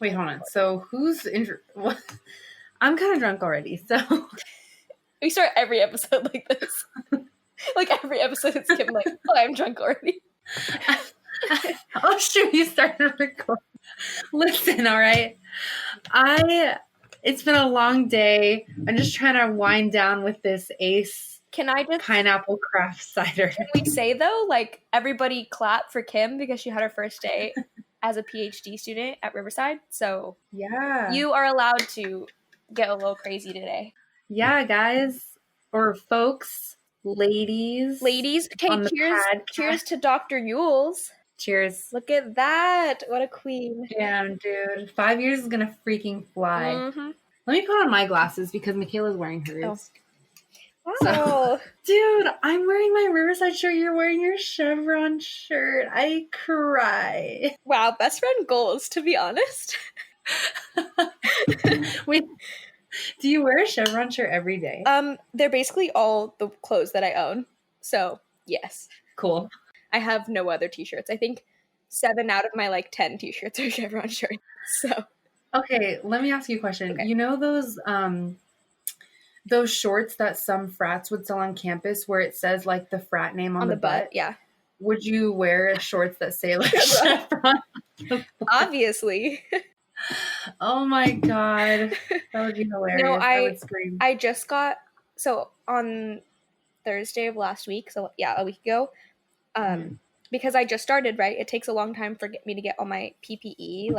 Wait, hold on. So who's I'm kind of drunk already, so We start every episode like this. Like every episode it's Kim like, oh, I'm drunk already. Oh shoot, you started recording. Listen, all right. It's been a long day. I'm just trying to wind down with this Ace Can I just pineapple craft cider. Can we say though, like, everybody clap for Kim because she had her first day as a PhD student at Riverside. So Yeah. you are allowed to get a little crazy today. Yeah, guys. Or folks, ladies. Okay, cheers to Dr. Yules. Cheers. Look at that. What a queen. Damn, dude. 5 years is gonna freaking fly. Mm-hmm. Let me put on my glasses because Mikayla's wearing hers. Oh. Wow. So, dude, I'm wearing my Riverside shirt. You're wearing your Chevron shirt. I cry. Wow, best friend goals, to be honest. Wait, do you wear a Chevron shirt every day? They're basically all the clothes that I own. So, yes. Cool. I have no other t-shirts. I think 7 out of my 10 t-shirts are Chevron shirts. So, okay, let me ask you a question. Okay. You know those shorts that some frats would sell on campus where it says the frat name on the butt? Yeah. Would you wear shorts that say Chevron? Obviously. Oh my god. That would be hilarious. No, I would scream. I just got, so on Thursday of last week, so yeah, a week ago, because I just started, right? It takes a long time for me to get all my PPE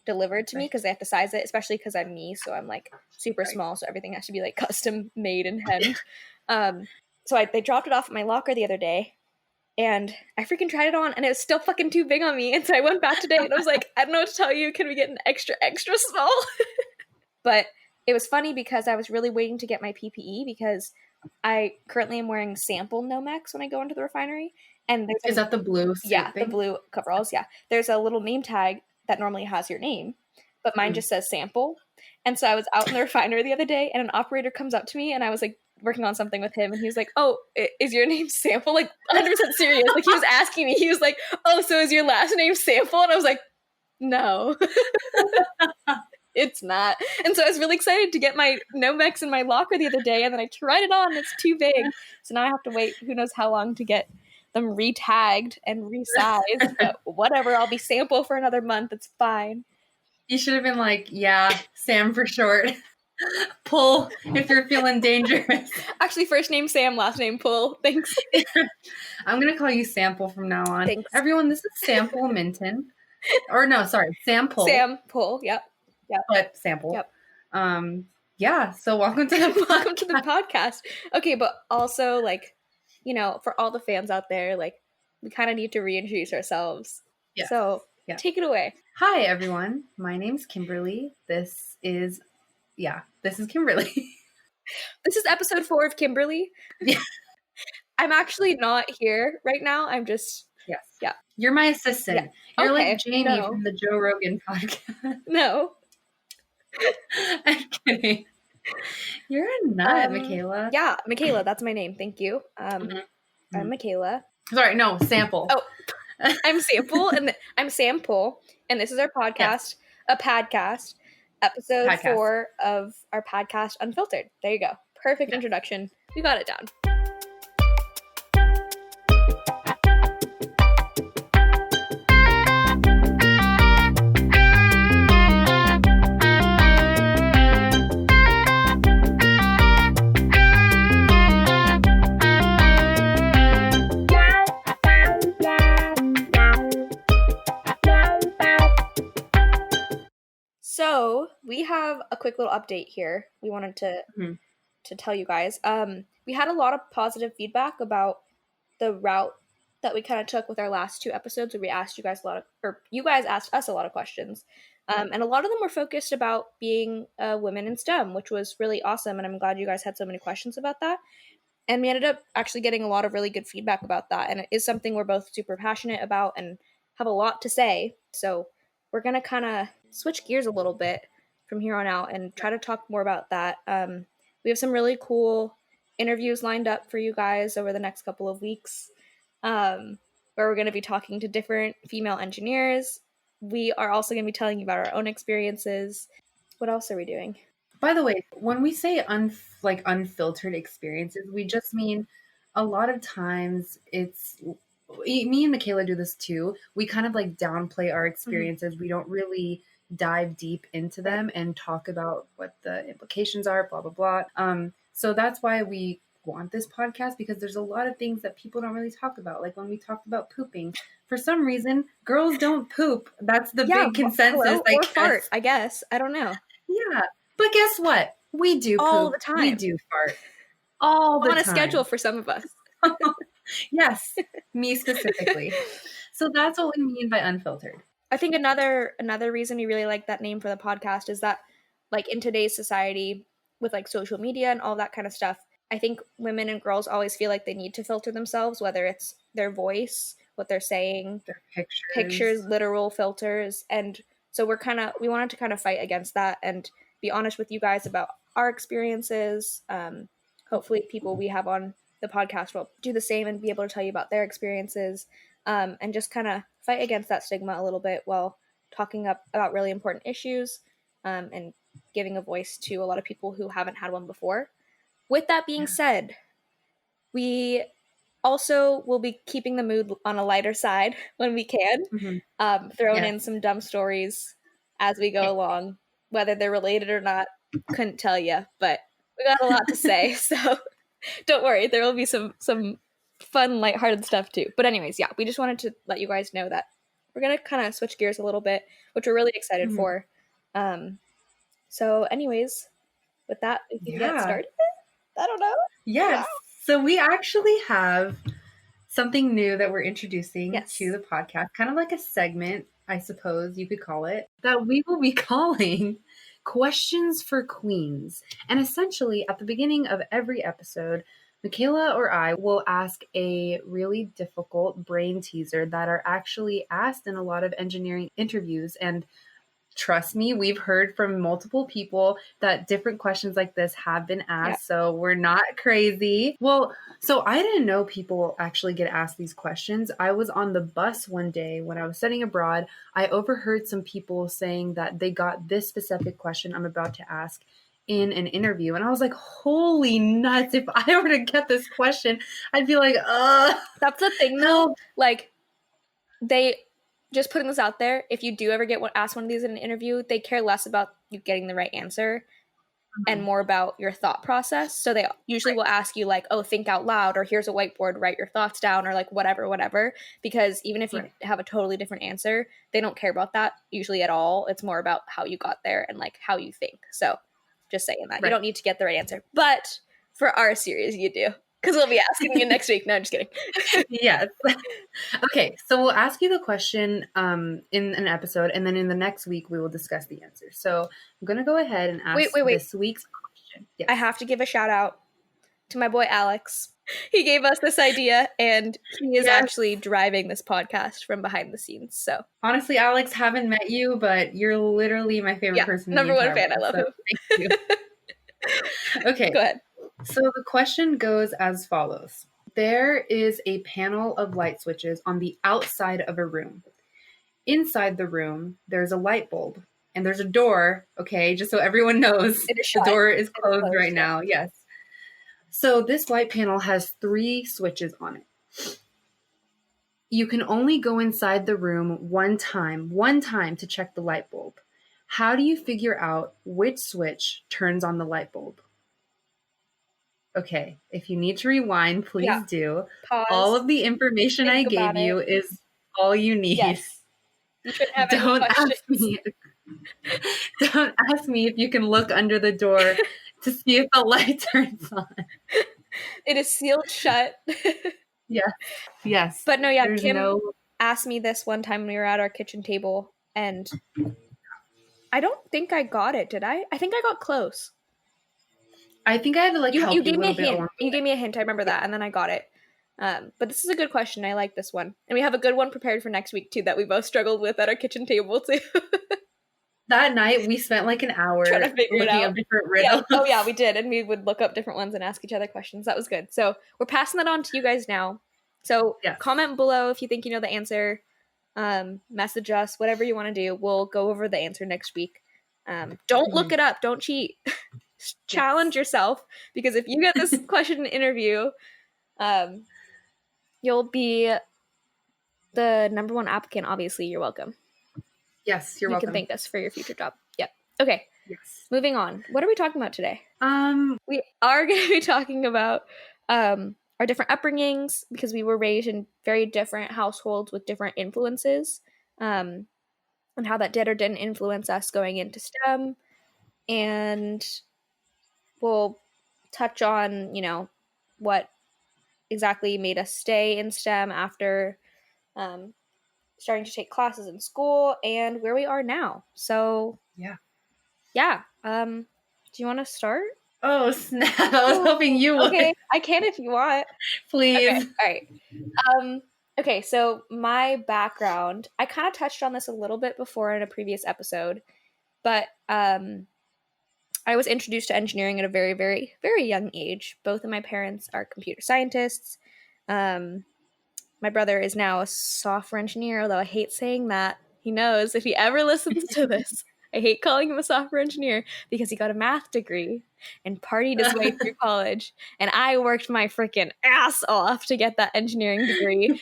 delivered to me because they have to size it, especially because I'm me, so I'm super small, so everything has to be custom made and hemmed. So they dropped it off at my locker the other day, and I freaking tried it on, and it was still fucking too big on me, and so I went back today, and I was like, I don't know what to tell you, can we get an extra small? But it was funny because I was really waiting to get my PPE because I currently am wearing sample Nomex when I go into the refinery. And is that the blue suit thing? The blue coveralls, yeah. There's a little name tag that normally has your name, but mine just says sample. And so I was out in the refinery the other day, and an operator comes up to me, and I was working on something with him, and he was like, oh, is your name Sample? 100% serious. He was asking me, he was like, oh, so is your last name Sample? And I was like, no. It's not. And so I was really excited to get my Nomex in my locker the other day, and then I tried it on, and it's too big. So now I have to wait who knows how long to get them re-tagged and resized. But whatever, I'll be Sample for another month. It's fine. You should have been yeah, Sam for short. Pull if you're feeling dangerous. Actually, first name Sam, last name Pull. Thanks. I'm going to call you Sample from now on. Thanks. Everyone, this is Sample Minton. Or no, sorry, Sample. Sam Pull, yep. But Sample. Yep. Yeah, so welcome to the podcast. Okay, but also for all the fans out there, we kind of need to reintroduce ourselves. Yeah. So take it away. Hi everyone. My name's Kimberly. This is Kimberly. This is episode 4 of Kimberly. Yeah. I'm actually not here right now. I'm just Yeah. You're my assistant. Yeah. You're okay, like Jamie from the Joe Rogan podcast. No. I'm kidding. You're a nut, Mikayla. Yeah, Mikayla, that's my name. Thank you. I'm Mikayla. Sorry, no, Sample. Oh, I'm Sample, and I'm Sample, and this is our podcast, a podcast, episode 4 of our podcast, Unfiltered. There you go. Perfect introduction. We got it down. So we have a quick little update here. We wanted to tell you guys. We had a lot of positive feedback about the route that we kind of took with our last 2 episodes, where we asked you guys you guys asked us a lot of questions. And a lot of them were focused about being women in STEM, which was really awesome. And I'm glad you guys had so many questions about that. And we ended up actually getting a lot of really good feedback about that. And it is something we're both super passionate about and have a lot to say. So we're going to kind of switch gears a little bit from here on out and try to talk more about that. We have some really cool interviews lined up for you guys over the next couple of weeks, where we're going to be talking to different female engineers We are also going to be telling you about our own experiences. What else are we doing? By the way, when we say unfiltered experiences, we just mean a lot of times it's me and Mikayla do this too. We kind of like downplay our experiences. We don't really dive deep into them and talk about what the implications are, blah blah blah. So that's why we want this podcast, because there's a lot of things that people don't really talk about. Like when we talked about pooping, for some reason, girls don't poop. That's the big consensus. Hello, or fart, I guess. I don't know. Yeah. But guess what? We do poop. All the time. We do fart. All the time. On a schedule for some of us. Yes, me specifically. So that's what we mean by unfiltered. I think another reason we really like that name for the podcast is that, like, in today's society with like social media and all that kind of stuff, I think women and girls always feel like they need to filter themselves, whether it's their voice, what they're saying, their pictures, literal filters. And so we wanted to kind of fight against that and be honest with you guys about our experiences. Hopefully people we have on the podcast will do the same and be able to tell you about their experiences, and just kind of fight against that stigma a little bit while talking about really important issues, and giving a voice to a lot of people who haven't had one before. With that being said, we also will be keeping the mood on a lighter side when we can, throwing in some dumb stories as we go along. Whether they're related or not, couldn't tell you, but we got a lot to say, so don't worry, there will be some fun, lighthearted stuff too. But anyways, yeah, we just wanted to let you guys know that we're going to kind of switch gears a little bit, which we're really excited for. So anyways, with that, we can get started. I don't know. Yes. Wow. So we actually have something new that we're introducing to the podcast, kind of like a segment, I suppose you could call it, that we will be calling Questions for Queens. And essentially, at the beginning of every episode, Mikayla or I will ask a really difficult brain teaser that are actually asked in a lot of engineering interviews. And trust me, we've heard from multiple people that different questions like this have been asked. So we're not crazy. Well, so I didn't know people actually get asked these questions. I was on the bus one day when I was studying abroad. I overheard some people saying that they got this specific question I'm about to ask in an interview. And I was like, holy nuts. If I were to get this question, I'd be like, That's the thing though. Like, they... just putting this out there, if you do ever get asked one of these in an interview, they care less about you getting the right answer and more about your thought process. So they usually will ask you like, oh, think out loud, or here's a whiteboard, write your thoughts down, or like whatever. Because even if you have a totally different answer, they don't care about that usually at all. It's more about how you got there and like how you think. So just saying that. You don't need to get the right answer. But for our series, you do. Because we'll be asking you next week. No, I'm just kidding. Yes. Okay, so we'll ask you the question in an episode, and then in the next week, we will discuss the answer. So I'm going to go ahead and ask this week's question. Yes. I have to give a shout out to my boy, Alex. He gave us this idea, and he is actually driving this podcast from behind the scenes. So honestly, Alex, haven't met you, but you're literally my favorite person. Number one fan. I love him. Thank you. Okay. Go ahead. So the question goes as follows. There is a panel of light switches on the outside of a room. Inside the room, there's a light bulb and there's a door. Okay, just so everyone knows, the door is closed right now. Yes. So this light panel has 3 switches on it. You can only go inside the room one time to check the light bulb. How do you figure out which switch turns on the light bulb? Okay, if you need to rewind, please do. Pause. All of the information I gave you is all you need. Yes. You shouldn't have any questions. Don't ask me if you can look under the door to see if the light turns on. It is sealed shut. Yes. But no, Kim asked me this one time when we were at our kitchen table, and I don't think I got it, did I? I think I got close. I think I had to help you gave me a hint. You gave me a hint. I remember that, and then I got it. But this is a good question. I like this one, and we have a good one prepared for next week too that we both struggled with at our kitchen table too. That night we spent like an hour trying to figure it out. Up different riddles. Yeah. Oh yeah, we did, and we would look up different ones and ask each other questions. That was good. So we're passing that on to you guys now. So comment below if you think you know the answer. Message us, whatever you want to do. We'll go over the answer next week. Don't look it up. Don't cheat. Challenge yourself, because if you get this question in an interview, you'll be the number one applicant. Obviously, you're welcome. Yes, you're welcome. You can thank us for your future job. Yep. Okay. Yes. Moving on. What are we talking about today? We are going to be talking about our different upbringings, because we were raised in very different households with different influences, and how that did or didn't influence us going into STEM. And we'll touch on, what exactly made us stay in STEM after starting to take classes in school, and where we are now. So yeah. Do you want to start? Oh snap! I was hoping you would. Okay, I can if you want. Please. Okay, all right. Okay, so my background, I kind of touched on this a little bit before in a previous episode, but I was introduced to engineering at a very, very, very young age. Both of my parents are computer scientists. My brother is now a software engineer, although I hate saying that. He knows if he ever listens to this. I hate calling him a software engineer, because he got a math degree and partied his way through college, and I worked my freaking ass off to get that engineering degree.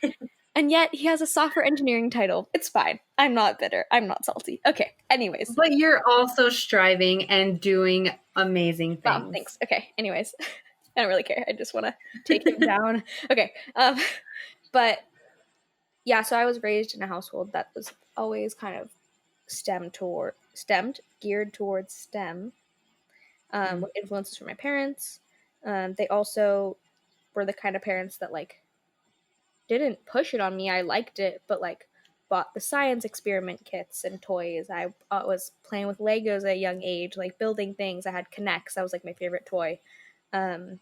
And yet he has a software engineering title. It's fine. I'm not bitter. I'm not salty. Okay. Anyways. But you're also striving and doing amazing things. Wow, thanks. Okay. Anyways. I don't really care. I just want to take him down. Okay. But yeah, so I was raised in a household that was always kind of geared towards STEM, with influences from my parents. They also were the kind of parents that didn't push it on me. I liked it, but bought the science experiment kits and toys. I was playing with Legos at a young age, building things. I had Connects. That was my favorite toy. And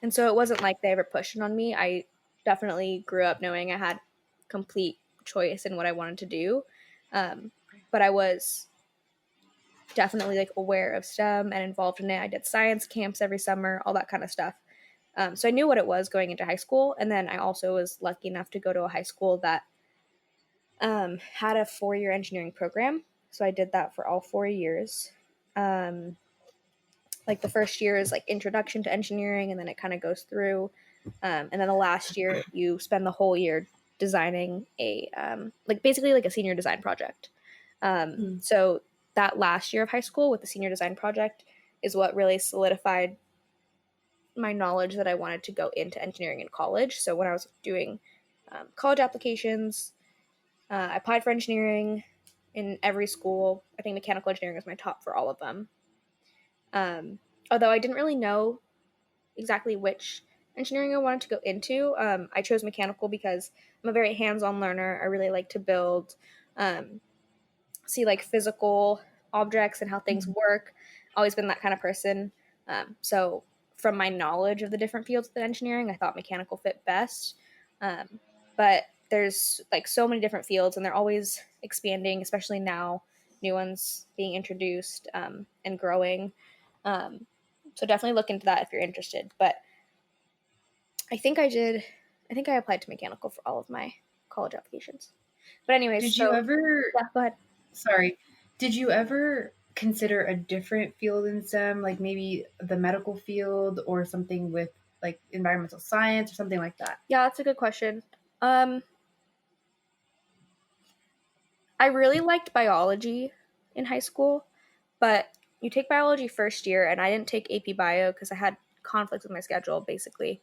so it wasn't like they ever pushed it on me. I definitely grew up knowing I had complete choice in what I wanted to do. But I was definitely aware of STEM and involved in it. I did science camps every summer, all that kind of stuff. So I knew what it was going into high school. And then I also was lucky enough to go to a high school that had a 4-year engineering program. So I did that for all 4 years. The first year is introduction to engineering, and then it kind of goes through. And then the last year, you spend the whole year designing a basically a senior design project. So that last year of high school with the senior design project is what really solidified my knowledge that I wanted to go into engineering in college. So when I was doing college applications, I applied for engineering in every school. I think mechanical engineering was my top for all of them. Although I didn't really know exactly which engineering I wanted to go into. I chose mechanical because I'm a very hands-on learner. I really like to build, see physical objects and how things work. Always been that kind of person. So from my knowledge of the different fields of engineering, I thought mechanical fit best. But there's so many different fields, and they're always expanding, especially now, new ones being introduced and growing. So definitely look into that if you're interested. But I think I applied to mechanical for all of my college applications. But anyways, did you ever? Yeah, go ahead. Sorry. Did you ever consider a different field in STEM, maybe the medical field or something with environmental science or something like that? Yeah, that's a good question. I really liked biology in high school, but you take biology first year, and I didn't take AP Bio because I had conflicts with my schedule, basically.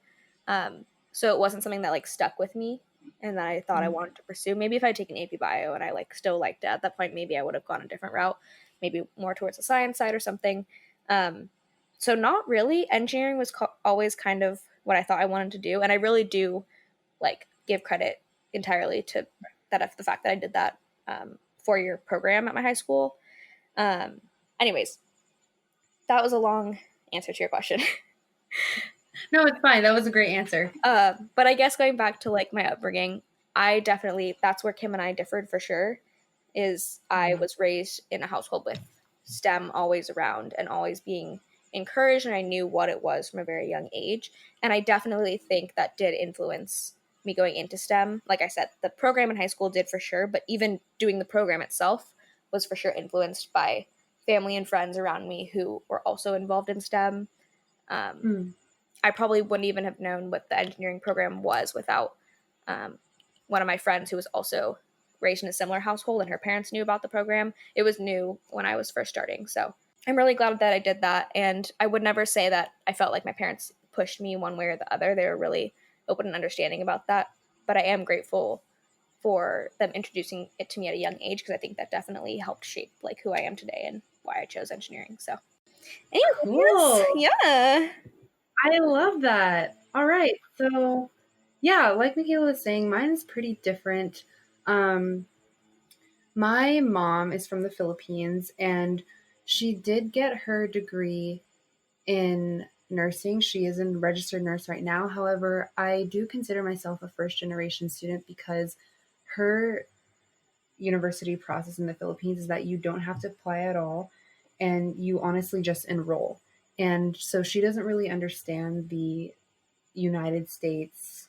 So it wasn't something that stuck with me and that I thought I wanted to pursue. Maybe if I had taken AP Bio and I still liked it at that point, maybe I would have gone a different route, maybe more towards the science side or something. So not really. Engineering was always kind of what I thought I wanted to do, and I really do give credit entirely to the fact that I did that 4-year program at my high school. Anyways, that was a long answer to your question. No, it's fine. That was a great answer. But I guess going back to my upbringing, that's where Kim and I differed for sure, is I was raised in a household with STEM always around and always being encouraged, and I knew what it was from a very young age. And I definitely think that did influence me going into STEM. Like I said, the program in high school did for sure, but even doing the program itself was for sure influenced by family and friends around me who were also involved in STEM. I probably wouldn't even have known what the engineering program was without one of my friends who was also raised in a similar household, and her parents knew about the program. It was new when I was first starting. So I'm really glad that I did that. And I would never say that I felt like my parents pushed me one way or the other. They were really open and understanding about that. But I am grateful for them introducing it to me at a young age, because I think that definitely helped shape like who I am today and why I chose engineering. So Cool. yeah. I love that. All right. So, yeah, like Mikayla was saying, mine is pretty different. My mom is from the Philippines, and she did get her degree in nursing. She is a registered nurse right now. However, I do consider myself a first generation student because her university process in the Philippines is that you don't have to apply at all and you honestly just enroll. And so she doesn't really understand the United States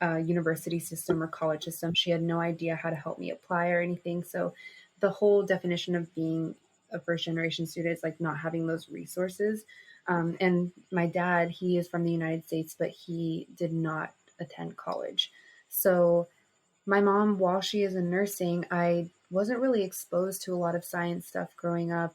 university system or college system. She had no idea how to help me apply or anything. So the whole definition of being a first generation student is like not having those resources. And my dad, he is from the United States, but he did not attend college. So my mom, while she is in nursing, I wasn't really exposed to a lot of science stuff growing up.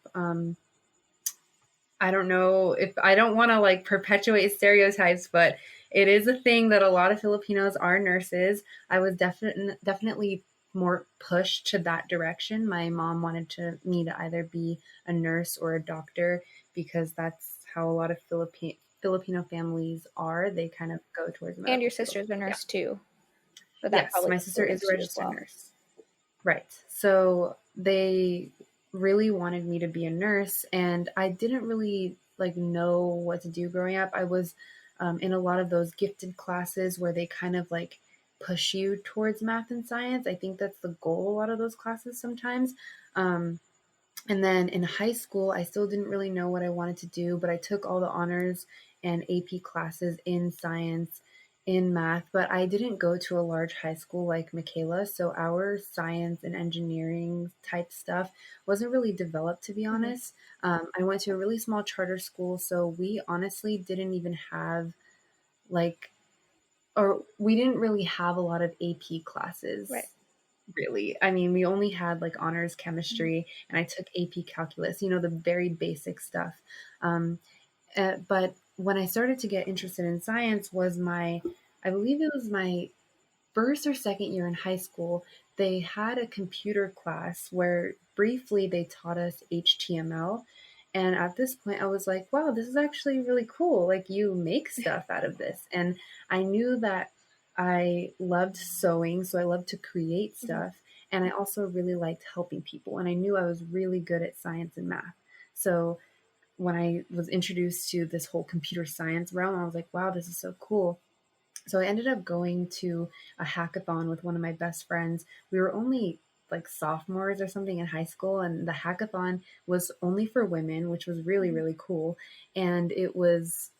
I don't know if I don't want to like perpetuate stereotypes, but it is a thing that a lot of Filipinos are nurses. I was definitely more pushed to that direction. My mom wanted me to either be a nurse or a doctor because that's how a lot of Filipino families are. They kind of go towards And medical your field. sister's a nurse too. So that Yes, probably my sister is a influenced you as registered well. nurse. Right. So they really wanted me to be a nurse, and I didn't really like know what to do growing up. I was in a lot of those gifted classes where they kind of like push you towards math and science. I think that's the goal a lot of those classes sometimes. Um, and then in high school, I still didn't really know what I wanted to do, but I took all the honors and AP classes in science, in math, but I didn't go to a large high school like Mikayla. So our science and engineering type stuff wasn't really developed, to be honest. I went to a really small charter school, so we honestly didn't even have like, or we didn't really have a lot of AP classes. Right. Really. I mean, we only had like honors chemistry, and I took AP calculus, the very basic stuff. But when I started to get interested in science was I believe it was my first or second year in high school. They had a computer class where briefly they taught us HTML. And at this point, I was like, wow, this is actually really cool. Like, you make stuff out of this. And I knew that I loved sewing, so I loved to create stuff. And I also really liked helping people. And I knew I was really good at science and math. So when I was introduced to this whole computer science realm, I was like, wow, this is so cool. So I ended up going to a hackathon with one of my best friends. We were only like sophomores or something in high school, and the hackathon was only for women, which was really, really cool. And it was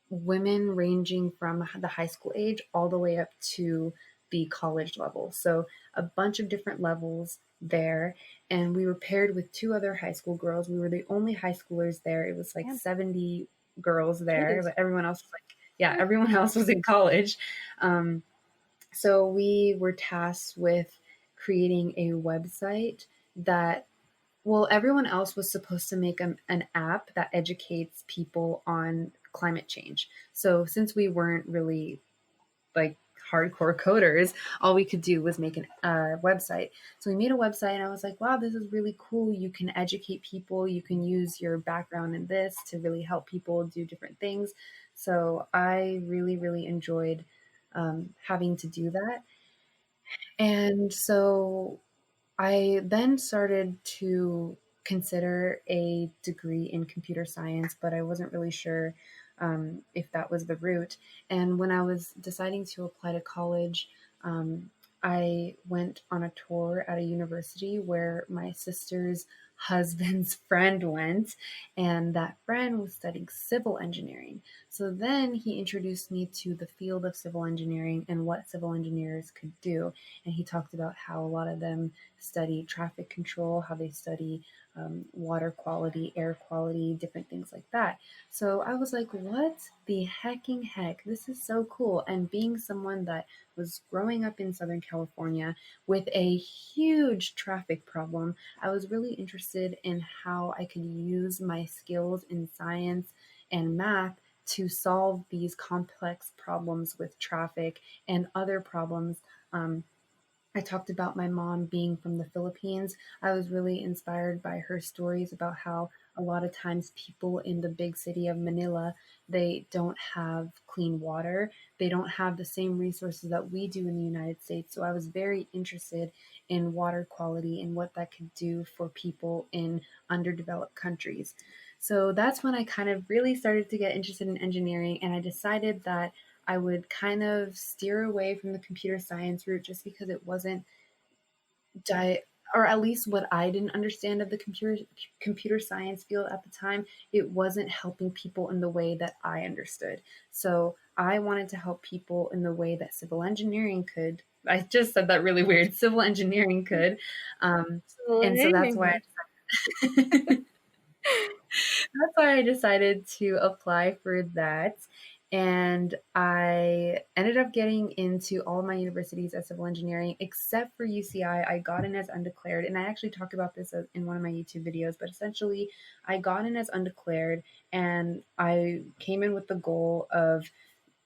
women ranging from the high school age all the way up to the college level. So a bunch of different levels there. And we were paired with two other high school girls. We were the only high schoolers there. It was like 70 girls there, but everyone else was like, yeah, everyone else was in college. Um, so we were tasked with creating a website that, well, everyone else was supposed to make an app that educates people on climate change. So since we weren't really like hardcore coders, all we could do was make a website. So we made a website, and I was like, wow, this is really cool. You can educate people. You can use your background in this to really help people do different things. So I really, really enjoyed having to do that. And so I then started to consider a degree in computer science, but I wasn't really sure if that was the route. And when I was deciding to apply to college, I went on a tour at a university where my sister's husband's friend went, and that friend was studying civil engineering. So then he introduced me to the field of civil engineering and what civil engineers could do. And he talked about how a lot of them study traffic control, how they study water quality, air quality, different things like that. So I was like, what the hecking heck? This is so cool. And being someone that was growing up in Southern California with a huge traffic problem, I was really interested in how I could use my skills in science and math to solve these complex problems with traffic and other problems. I talked about my mom being from the Philippines. I was really inspired by her stories about how a lot of times people in the big city of Manila, they don't have clean water. They don't have the same resources that we do in the United States. So I was very interested in water quality and what that could do for people in underdeveloped countries. So that's when I kind of really started to get interested in engineering, and I decided that I would kind of steer away from the computer science route just because it wasn't or at least what I didn't understand of the computer science field at the time, it wasn't helping people in the way that I understood. So I wanted to help people in the way that civil engineering could. I just said that really weird. Civil engineering could, and so that's why I decided to apply for that. And I ended up getting into all my universities as civil engineering, except for UCI. I got in as undeclared. And I actually talk about this in one of my YouTube videos, but essentially, I got in as undeclared and I came in with the goal of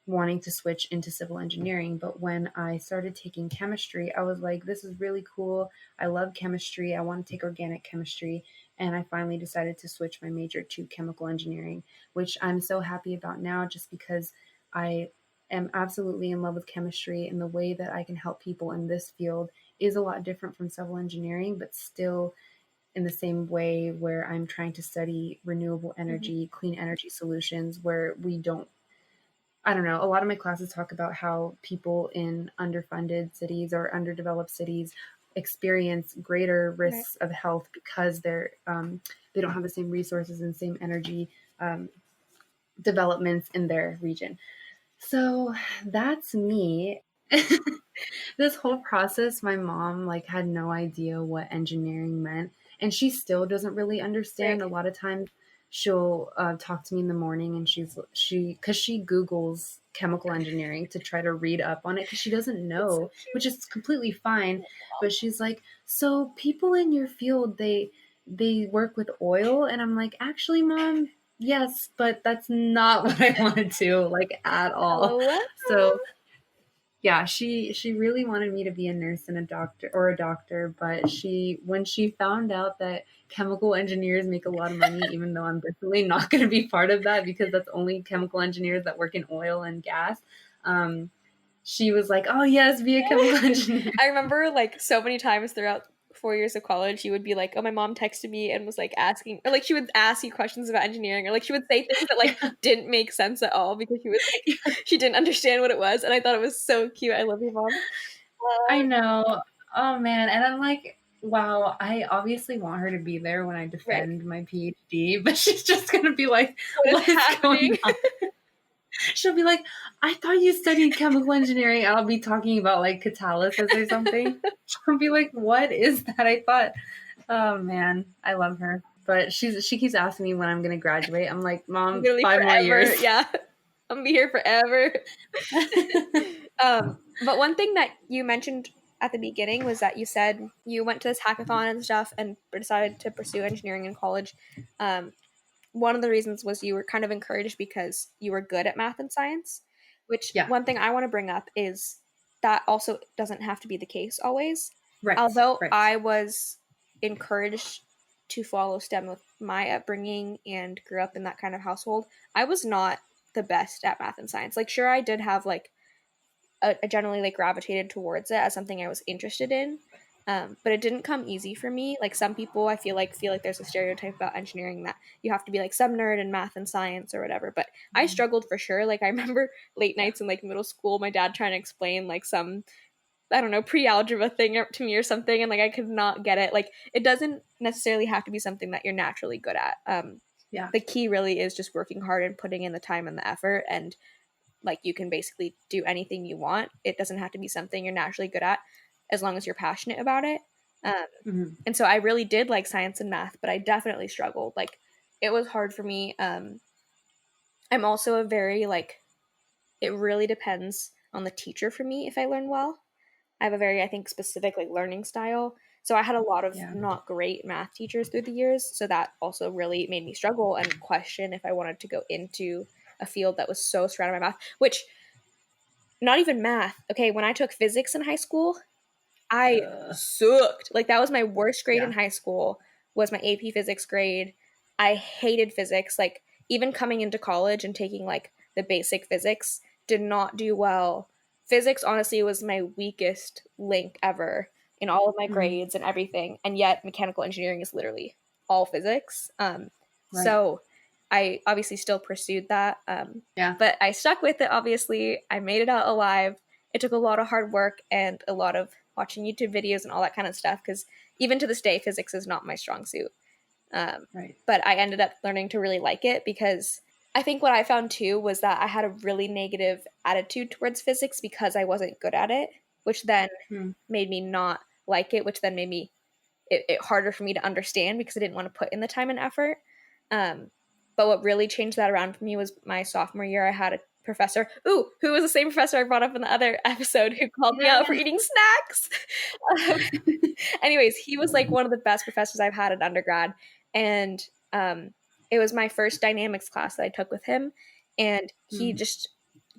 wanting to switch into civil engineering. But when I started taking chemistry, I was like, this is really cool. I love chemistry. I want to take organic chemistry. And I finally decided to switch my major to chemical engineering, which I'm so happy about now just because I am absolutely in love with chemistry, and the way that I can help people in this field is a lot different from civil engineering, but still in the same way where I'm trying to study renewable energy, clean energy solutions, where we don't I don't know, a lot of my classes talk about how people in underfunded cities or underdeveloped cities experience greater risks of health because they don't have the same resources and same energy um, developments in their region. So that's me. This whole process, my mom like had no idea what engineering meant, and she still doesn't really understand. A lot of times, she'll talk to me in the morning, and because she Googles chemical engineering to try to read up on it because she doesn't know, which is completely fine. But she's like, "So people in your field, they work with oil," and I'm like, "Actually, mom." Yes, but that's not what I want to do, like at all. So yeah, she really wanted me to be a nurse and a doctor, but when she found out that chemical engineers make a lot of money, even though I'm definitely not going to be part of that because that's only chemical engineers that work in oil and gas. She was like, "Oh yes, be a chemical engineer." I remember like so many times throughout 4 years of college, you would be like, "Oh, my mom texted me and was like asking," or like she would ask you questions about engineering, or like she would say things that like didn't make sense at all because she was like she didn't understand what it was, and I thought it was so cute. I love you, mom. I know. Oh man, and I'm like, wow, I obviously want her to be there when I defend my PhD, but she's just gonna be like, what is happening? Going on? She'll be like, I thought you studied chemical engineering. I'll be talking about like catalysis or something. She'll be like, what is that? I thought, oh man, I love her. But she keeps asking me when I'm gonna graduate. I'm like, Mom, Literally 5 more years. Yeah. I'm gonna be here forever. But one thing that you mentioned at the beginning was that you said you went to this hackathon and stuff and decided to pursue engineering in college. One of the reasons was you were kind of encouraged because you were good at math and science, which one thing I want to bring up is that also doesn't have to be the case always. Although I was encouraged to follow STEM with my upbringing and grew up in that kind of household, I was not the best at math and science. Like, sure, I did have like I generally like gravitated towards it as something I was interested in. But it didn't come easy for me. Like some people I feel like there's a stereotype about engineering that you have to be like some nerd in math and science or whatever. But I struggled for sure. Like I remember late nights in like middle school, my dad trying to explain like some I don't know, pre-algebra thing to me or something, and like I could not get it. Like it doesn't necessarily have to be something that you're naturally good at. The key really is just working hard and putting in the time and the effort, and like you can basically do anything you want. It doesn't have to be something you're naturally good at as long as you're passionate about it. And so I really did like science and math, but I definitely struggled. Like it was hard for me. I'm also a very like, it really depends on the teacher for me if I learn well. I have a very, I think, specific like learning style. So I had a lot of not great math teachers through the years. So that also really made me struggle and question if I wanted to go into a field that was so surrounded by math, which not even math. Okay, when I took physics in high school, I sucked. Like that was my worst grade in high school, was my AP physics grade. I hated physics. Like even coming into college and taking like the basic physics, did not do well. Physics honestly was my weakest link ever in all of my grades and everything. And yet mechanical engineering is literally all physics. So I obviously still pursued that. But I stuck with it, obviously. I made it out alive. It took a lot of hard work and a lot of watching YouTube videos and all that kind of stuff, because even to this day, physics is not my strong suit. But I ended up learning to really like it, because I think what I found too was that I had a really negative attitude towards physics because I wasn't good at it, which then made me not like it, which then made me it harder for me to understand because I didn't want to put in the time and effort. But what really changed that around for me was my sophomore year. I had a professor, who was the same professor I brought up in the other episode, who called me out for eating snacks. Anyways, he was like one of the best professors I've had in undergrad. And it was my first dynamics class that I took with him. And he just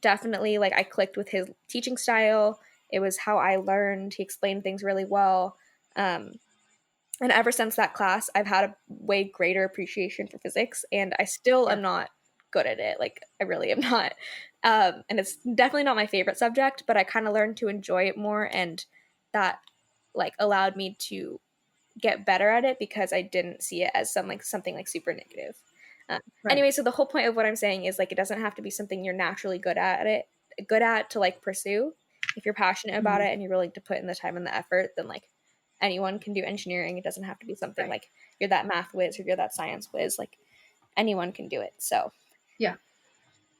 definitely, like, I clicked with his teaching style. It was how I learned. He explained things really well. And ever since that class, I've had a way greater appreciation for physics, and I still am not good at it. Like, I really am not. And it's definitely not my favorite subject, but I kind of learned to enjoy it more, and that, like, allowed me to get better at it because I didn't see it as something like super negative. Anyway, so the whole point of what I'm saying is, like, it doesn't have to be something you're naturally good at to, like, pursue. If you're passionate about it and you're willing to put in the time and the effort, then, like, anyone can do engineering. It doesn't have to be something like you're that math whiz or you're that science whiz. Like anyone can do it. So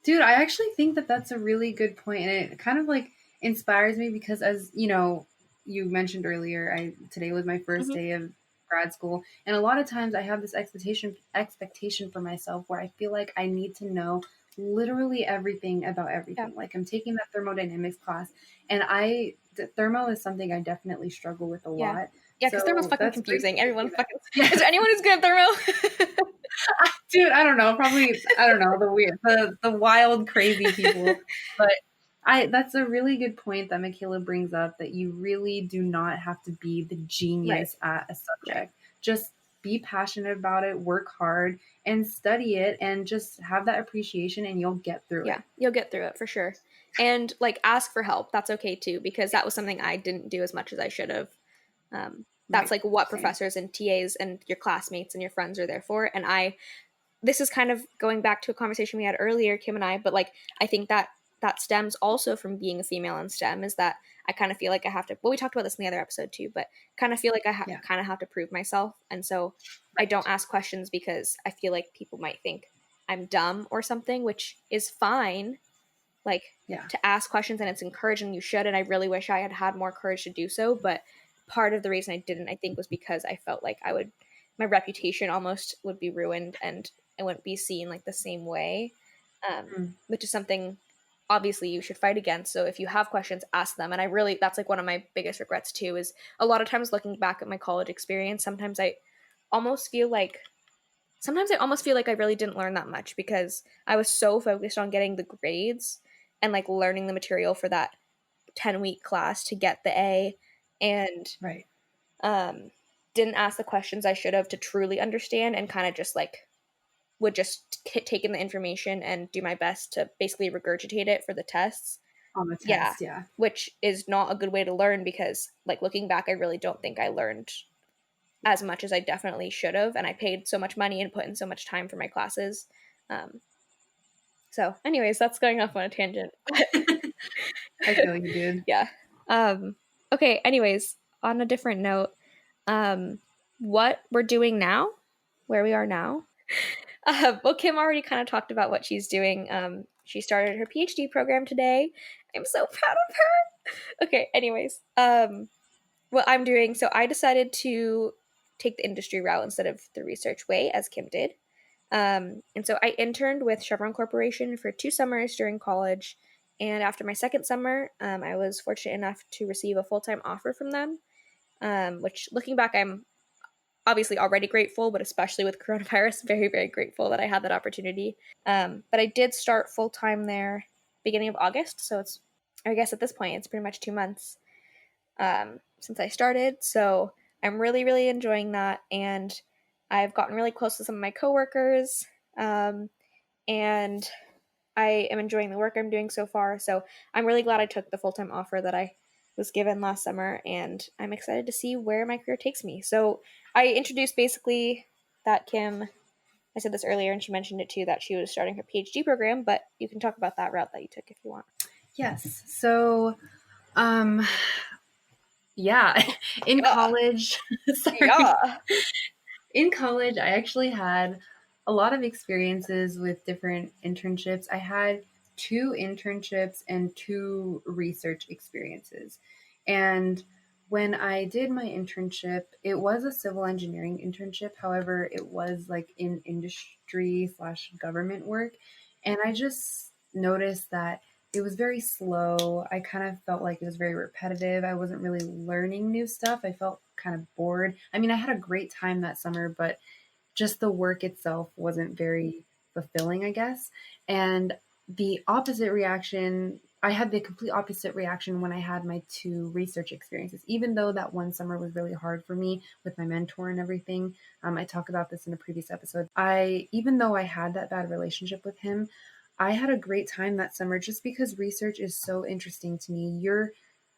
dude, I actually think that that's a really good point, and it kind of like inspires me because, as you know, you mentioned earlier, today was my first day of grad school, and a lot of times I have this expectation for myself where I feel like I need to know literally everything about everything. Like I'm taking that thermodynamics class, and thermo is something I definitely struggle with a lot. Yeah, because thermo's fucking confusing. Everyone fucking. Is there anyone who's good at thermo? Dude, I don't know. Probably, I don't know, the wild, crazy people. But that's a really good point that Mikayla brings up, that you really do not have to be the genius at a subject. Just be passionate about it, work hard, and study it, and just have that appreciation, and you'll get through it. Yeah, you'll get through it for sure. And like, ask for help. That's okay too, because that was something I didn't do as much as I should have. That's like what professors and TAs and your classmates and your friends are there for. And this is kind of going back to a conversation we had earlier, Kim and I, but like, I think that stems also from being a female in STEM, is that I kind of feel like I have to, well, we talked about this in the other episode too, but kind of feel like I kind of have to prove myself. And so I don't ask questions because I feel like people might think I'm dumb or something, which is fine. Like to ask questions, and it's encouraging, you should. And I really wish I had had more courage to do so. But part of the reason I didn't, I think, was because I felt like my reputation almost would be ruined, and I wouldn't be seen like the same way, which is something obviously you should fight against. So if you have questions, ask them. And that's like one of my biggest regrets too, is a lot of times looking back at my college experience, sometimes I almost feel like I really didn't learn that much because I was so focused on getting the grades and like learning the material for that 10-week class to get the A, and didn't ask the questions I should have to truly understand, and kind of just like would just take in the information and do my best to basically regurgitate it for the tests. On the test, which is not a good way to learn, because like looking back, I really don't think I learned as much as I definitely should have, and I paid so much money and put in so much time for my classes. So anyways, that's going off on a tangent. I feel you, dude. Yeah. Okay, anyways, on a different note, what we're doing now, where we are now. Well, Kim already kind of talked about what she's doing. She started her PhD program today. I'm so proud of her. Okay, anyways, what I'm doing, so I decided to take the industry route instead of the research way, as Kim did. And so I interned with Chevron Corporation for 2 summers during college. And after my second summer, I was fortunate enough to receive a full-time offer from them, which looking back, I'm obviously already grateful, but especially with coronavirus, very, very grateful that I had that opportunity. But I did start full-time there beginning of August. So it's, I guess at this point, it's pretty much 2 months since I started. So I'm really, really enjoying that. And I've gotten really close to some of my coworkers. And I am enjoying the work I'm doing so far. So I'm really glad I took the full-time offer that I was given last summer, and I'm excited to see where my career takes me. So I introduced basically that Kim, I said this earlier and she mentioned it too, that she was starting her PhD program, but you can talk about that route that you took if you want. Yes. So, yeah, in college, sorry. Yeah. In college, I actually had a lot of experiences with different internships. I had 2 internships and 2 research experiences. And when I did my internship, it was a civil engineering internship. However, it was like in industry slash government work. And I just noticed that it was very slow. I kind of felt like it was very repetitive. I wasn't really learning new stuff. I felt kind of bored. I mean, I had a great time that summer, but just the work itself wasn't very fulfilling, I guess. And the opposite reaction, I had the complete opposite reaction when I had my 2 research experiences. Even though that one summer was really hard for me with my mentor and everything, I talk about this in a previous episode. Even though I had that bad relationship with him, I had a great time that summer just because research is so interesting to me. You're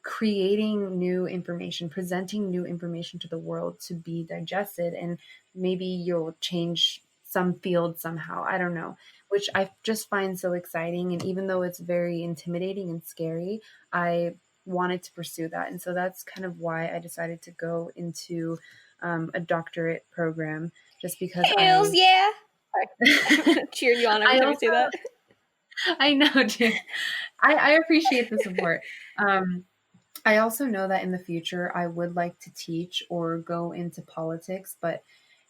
creating new information, presenting new information to the world to be digested, and maybe you'll change some field somehow. I don't know, which I just find so exciting. And even though it's very intimidating and scary, I wanted to pursue that. And so that's kind of why I decided to go into a doctorate program, just because Hells yeah. Cheering you on every time you say that. I know, dude. I appreciate the support. I also know that in the future I would like to teach or go into politics, but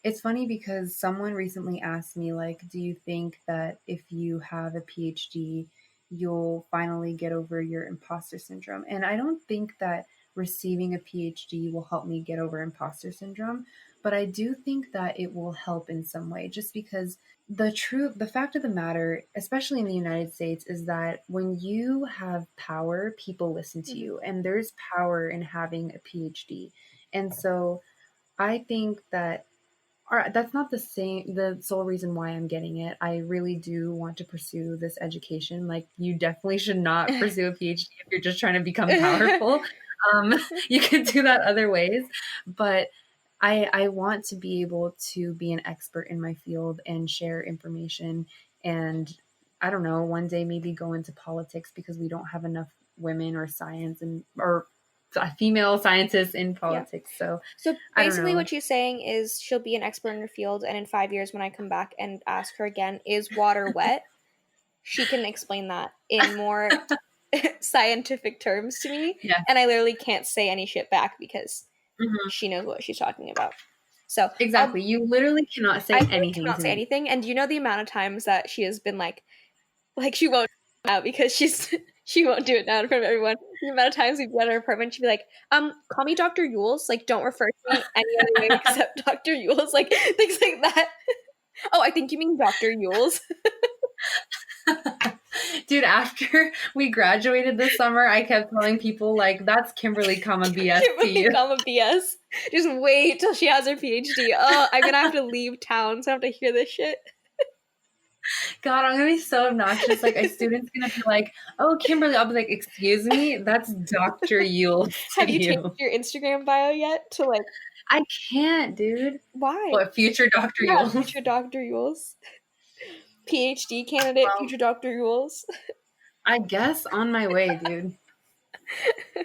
it's funny because someone recently asked me, like, do you think that if you have a PhD, you'll finally get over your imposter syndrome? And I don't think that receiving a PhD will help me get over imposter syndrome, but I do think that it will help in some way, just because the fact of the matter, especially in the United States, is that when you have power, people listen to you, and there's power in having a PhD. And so I think that that's not the sole reason why I'm getting it. I really do want to pursue this education. Like, you definitely should not pursue a PhD if you're just trying to become powerful. You can do that other ways, but I want to be able to be an expert in my field and share information. And I don't know, one day maybe go into politics because we don't have enough women or science or female scientists in politics. Yeah. So basically what she's saying is she'll be an expert in her field, and in 5 years when I come back and ask her again, is water wet? She can explain that in more scientific terms to me. Yeah. And I literally can't say any shit back because she knows what she's talking about. So exactly, you literally cannot say anything. Cannot say anything. And do you know the amount of times that she has been like she won't now because she won't do it now in front of everyone. The amount of times we've been at her apartment, she'd be like, call me Dr. Yules. Like, don't refer to me any other way except Dr. Yules. Like, things like that. Oh, I think you mean Dr. Yules. Dude, after we graduated this summer, I kept telling people, like, that's Kimberly, BS. Kimberly, BS. Just wait till she has her PhD. Oh, I'm gonna have to leave town, so I have to hear this shit. God, I'm gonna be so obnoxious. Like, a student's gonna be like, "Oh, Kimberly," I'll be like, "Excuse me, that's Dr. Yules." Have you changed your Instagram bio yet to like? I can't, dude. Why? What, future Dr. Yules? Future Dr. Yules. PhD candidate, future Dr. Yules. I guess on my way, dude.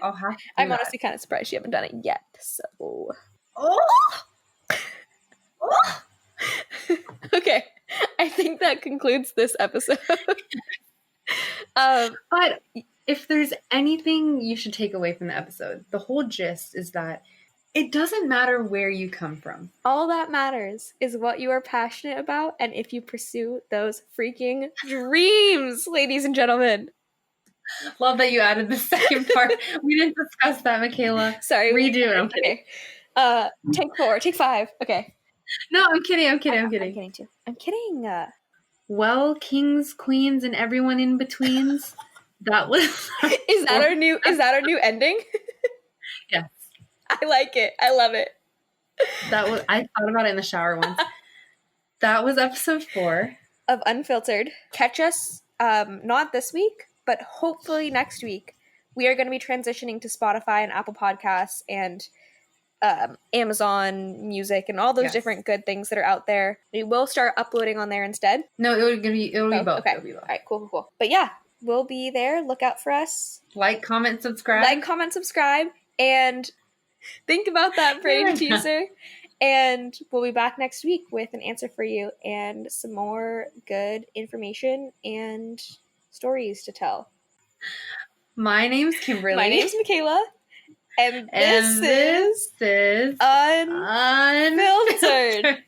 I'll have to do I'm that. honestly kind of surprised you haven't done it yet. So. Oh! Okay. I think that concludes this episode. But if there's anything you should take away from the episode, the whole gist is that it doesn't matter where you come from. All that matters is what you are passionate about and if you pursue those freaking dreams, ladies and gentlemen. Love that you added the second part. We didn't discuss that, Mikayla. Sorry. Redo it. I'm kidding. Okay. Take 4. Take 5. Okay. No, I'm kidding. I'm kidding too. I'm kidding. Well, kings, queens, and everyone in betweens. That was. Is that our new ending? Yes. I like it. I love it. That was. I thought about it in the shower once. That was episode 4 of Unfiltered. Catch us not this week, but hopefully next week. We are going to be transitioning to Spotify and Apple Podcasts and Amazon Music and all those different good things that are out there. We will start uploading on there instead. No, it'll be both. Okay. It'll be both. All right, cool. But yeah, we'll be there. Look out for us. Like, comment, subscribe. And think about that brain teaser. And we'll be back next week with an answer for you and some more good information and stories to tell. My name's Kimberly. My name's Mikayla. And this is Unfiltered.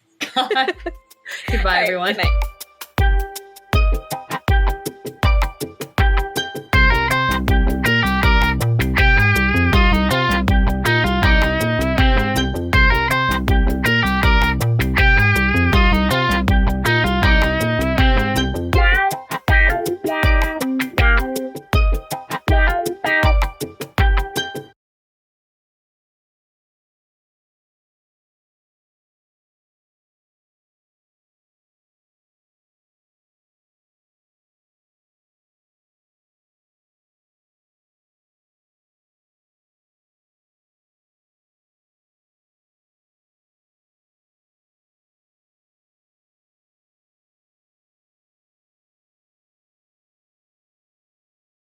Goodbye, everyone. Good night.